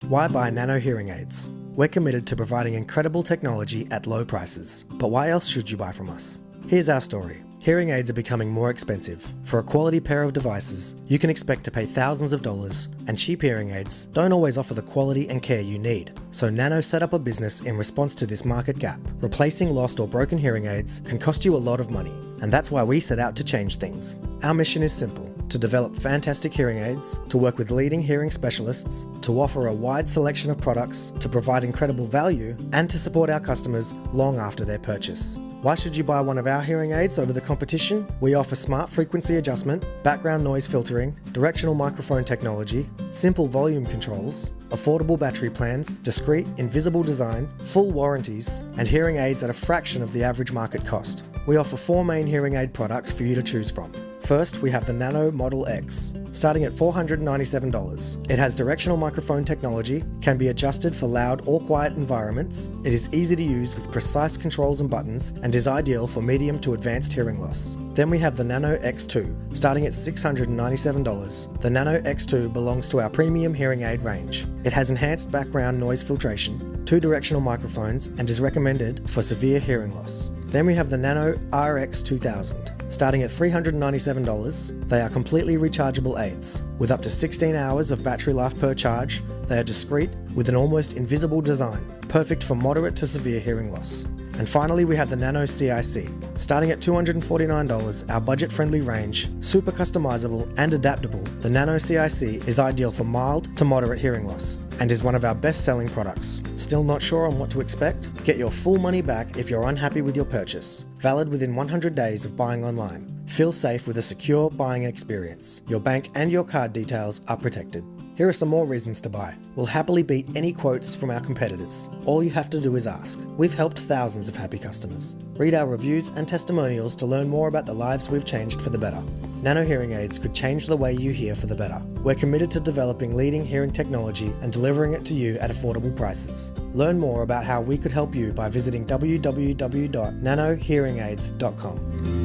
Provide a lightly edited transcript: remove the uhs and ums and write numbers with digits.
Why buy Nano Hearing Aids? We're committed to providing incredible technology at low prices. But why else should you buy from us? Here's our story. Hearing aids are becoming more expensive. For a quality pair of devices, you can expect to pay thousands of dollars, and cheap hearing aids don't always offer the quality and care you need. So Nano set up a business in response to this market gap. Replacing lost or broken hearing aids can cost you a lot of money, and that's why we set out to change things. Our mission is simple: to develop fantastic hearing aids, to work with leading hearing specialists, to offer a wide selection of products, to provide incredible value, and to support our customers long after their purchase. Why should you buy one of our hearing aids over the competition? We offer smart frequency adjustment, background noise filtering, directional microphone technology, simple volume controls, affordable battery plans, discreet, invisible design, full warranties, and hearing aids at a fraction of the average market cost. We offer 4 main hearing aid products for you to choose from. First, we have the Nano Model X, starting at $497. It has directional microphone technology, can be adjusted for loud or quiet environments. It is easy to use with precise controls and buttons, and is ideal for medium to advanced hearing loss. Then we have the Nano X2, starting at $697. The Nano X2 belongs to our premium hearing aid range. It has enhanced background noise filtration, 2 directional microphones, and is recommended for severe hearing loss. Then we have the Nano RX 2000. Starting at $397, they are completely rechargeable aids. With up to 16 hours of battery life per charge, they are discreet with an almost invisible design, perfect for moderate to severe hearing loss. And finally, we have the Nano CIC. Starting at $249, our budget-friendly range, super customizable and adaptable, the Nano CIC is ideal for mild to moderate hearing loss and is one of our best-selling products. Still not sure on what to expect? Get your full money back if you're unhappy with your purchase. Valid within 100 days of buying online. Feel safe with a secure buying experience. Your bank and your card details are protected. Here are some more reasons to buy. We'll happily beat any quotes from our competitors. All you have to do is ask. We've helped thousands of happy customers. Read our reviews and testimonials to learn more about the lives we've changed for the better. Nano Hearing Aids could change the way you hear for the better. We're committed to developing leading hearing technology and delivering it to you at affordable prices. Learn more about how we could help you by visiting www.nanohearingaids.com.